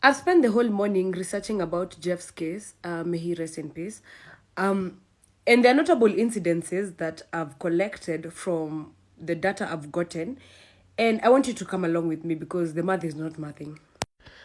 I've spent the whole morning researching about Jeff's case. May he rest in peace. And there are notable incidences that I've collected from the data I've gotten. And I want you to come along with me because the math is not mathing.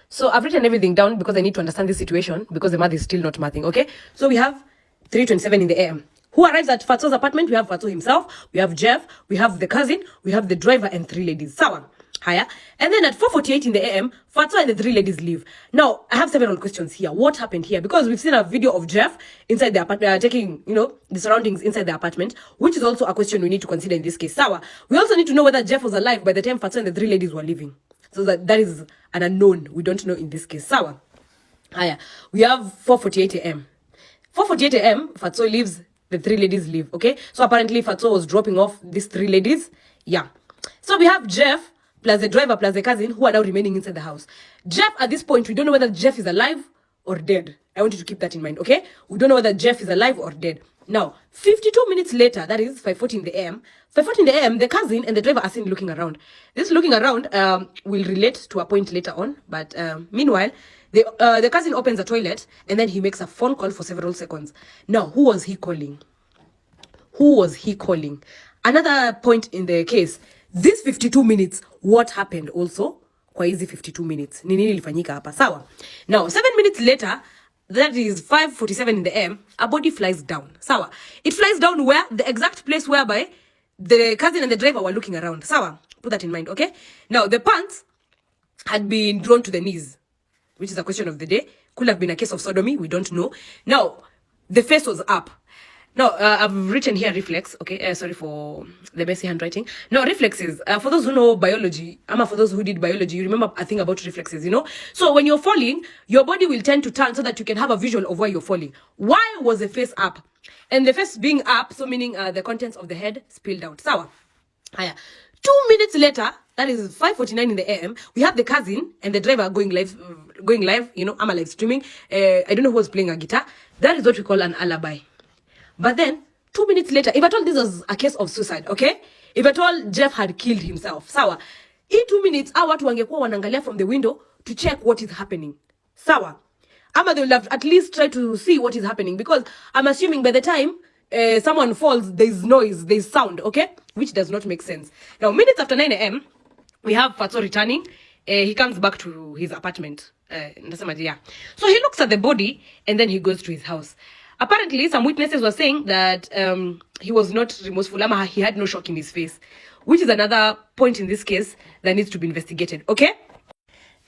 So I've written everything down because I need to understand this situation because the math is still not mathing, okay? So we have 3:27 in the AM. Who arrives at Fatso's apartment? We have Fatso himself, we have Jeff, we have the cousin, we have the driver and 3 ladies. Sawa. Higher. And then at 4:48 in the AM, Fatso and the 3 ladies leave. Now, I have several questions here. What happened here? Because we've seen a video of Jeff inside the apartment, taking, the surroundings inside the apartment, which is also a question we need to consider in this case. Sawa. We also need to know whether Jeff was alive by the time Fatso and the 3 ladies were leaving. So that is an unknown. We don't know in this case. Sawa. Higher. We have 4:48 AM. 4:48 AM, Fatso leaves, the 3 ladies leave, okay? So apparently Fatso was dropping off these 3 ladies. Yeah. So we have Jeff plus the driver plus the cousin who are now remaining inside the house. Jeff, at this point, we don't know whether Jeff is alive or dead. I want you to keep that in mind, okay? We don't know whether Jeff is alive or dead. Now, 52 minutes later, that is 5:40 in the AM, 5:40 in the AM, the cousin and the driver are seen looking around. This looking around will relate to a point later on, but meanwhile, the cousin opens a toilet and then he makes a phone call for several seconds. Now, who was he calling? Who was he calling? Another point in the case, this 52 minutes, what happened also? Kwa hizi 52 minutes. Ni nini ilifanyika hapa? Sawa. Now, 7 minutes later, that is 5:47 in the AM, a body flies down. Sawa. It flies down where? The exact place whereby the cousin and the driver were looking around. Sawa. Put that in mind, okay? Now, the pants had been drawn to the knees, which is a question of the day. Could have been a case of sodomy. We don't know. Now, the face was up. Now, I've written here reflex, okay? Sorry for the messy handwriting. Now, reflexes, for those who know biology, for those who did biology, you remember a thing about reflexes, So when you're falling, your body will tend to turn so that you can have a visual of where you're falling. Why was the face up? And the face being up, so meaning the contents of the head spilled out. Sawa. Haya. 2 minutes later, that is 5:49 in the AM, we have the cousin and the driver going live, I'm a live streaming. I don't know who was playing a guitar. That is what we call an alibi. But then, 2 minutes later, if at all this was a case of suicide, okay? If at all Jeff had killed himself, sawa. In 2 minutes, our watu wangekuwa wanangalia from the window to check what is happening. Sawa. Ama they will have at least try to see what is happening because I'm assuming by the time someone falls, there's noise, there's sound, okay? Which does not make sense. Now, minutes after 9 AM, we have Fatso returning. He comes back to his apartment. So he looks at the body and then he goes to his house. Apparently, some witnesses were saying that he was not remorseful. He had no shock in his face, which is another point in this case that needs to be investigated, okay?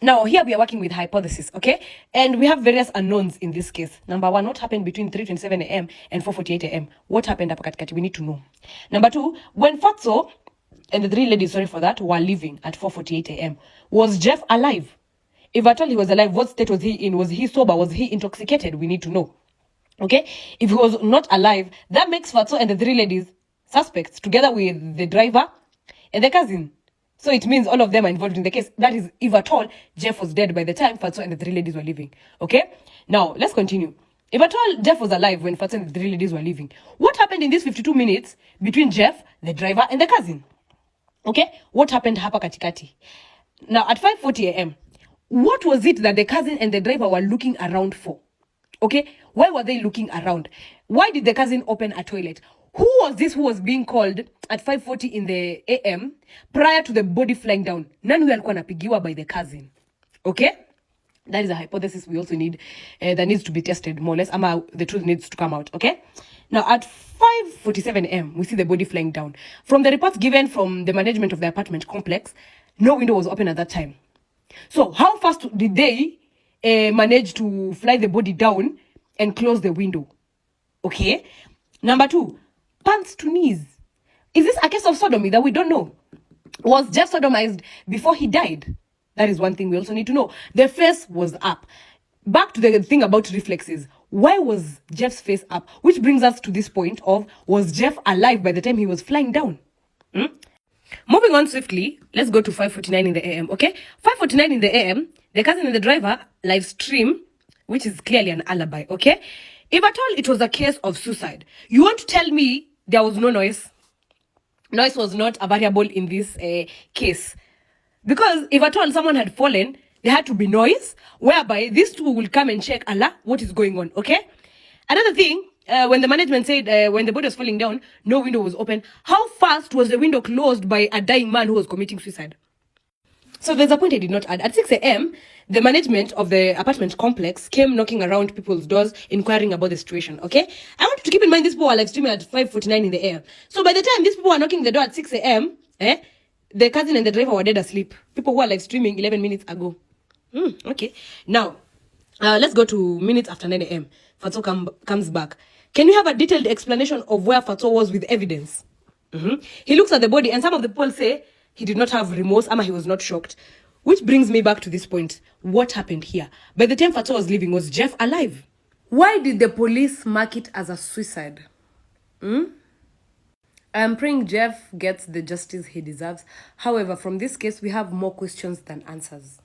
Now, here we are working with hypothesis, okay? And we have various unknowns in this case. Number 1, what happened between 3:27 AM and 4:48 AM? What happened hapa katikati? We need to know. Number 2, when Fatso and the 3 ladies, sorry for that, were leaving at 4:48 AM, was Jeff alive? If at all he was alive, what state was he in? Was he sober? Was he intoxicated? We need to know. Okay, if he was not alive, that makes Fatso and the 3 ladies suspects together with the driver and the cousin. So it means all of them are involved in the case. That is, if at all, Jeff was dead by the time Fatso and the 3 ladies were leaving. Okay, now let's continue. If at all Jeff was alive when Fatso and the 3 ladies were leaving, what happened in these 52 minutes between Jeff, the driver, and the cousin? Okay, what happened hapa katikati? Now at 5:40 AM, what was it that the cousin and the driver were looking around for? Okay, why were they looking around? Why did the cousin open a toilet? Who was this who was being called at 5:40 in the AM prior to the body flying down? Nani huyo alikuwa anapigiwa by the cousin? Okay, that is a hypothesis we also need that needs to be tested more or less. The truth needs to come out. Okay, now at 5:47 AM, we see the body flying down. From the reports given from the management of the apartment complex, no window was open at that time. So how fast did they manage to fly the body down and close the window? Okay. Number 2, pants to knees. Is this a case of sodomy that we don't know? Was Jeff sodomized before he died? That is one thing we also need to know. The face was up. Back to the thing about reflexes. Why was Jeff's face up? Which brings us to this point of, was Jeff alive by the time he was flying down? Moving on swiftly, let's go to 5:49 in the AM, okay? 5:49 in the AM, the cousin and the driver live stream, which is clearly an alibi, okay? If at all it was a case of suicide, you want to tell me there was no noise? Noise was not a variable in this case. Because if at all someone had fallen, there had to be noise, whereby these two will come and check, Allah, what is going on, okay? Another thing, when the management said when the body was falling down, no window was open. How fast was the window closed by a dying man who was committing suicide? So there's a point I did not add. At 6 a.m., the management of the apartment complex came knocking around people's doors, inquiring about the situation, okay? I want you to keep in mind these people were live streaming at 5:49 in the AM. So by the time these people were knocking the door at 6 a.m., the cousin and the driver were dead asleep. People who were live streaming 11 minutes ago. Okay. Now, let's go to minutes after 9 a.m. Fatso comes back. Can you have a detailed explanation of where Fatso was with evidence? He looks at the body, and some of the people say he did not have remorse, he was not shocked. Which brings me back to this point. What happened here? By the time Fatso was leaving, was Jeff alive? Why did the police mark it as a suicide? I'm praying Jeff gets the justice he deserves. However, from this case, we have more questions than answers.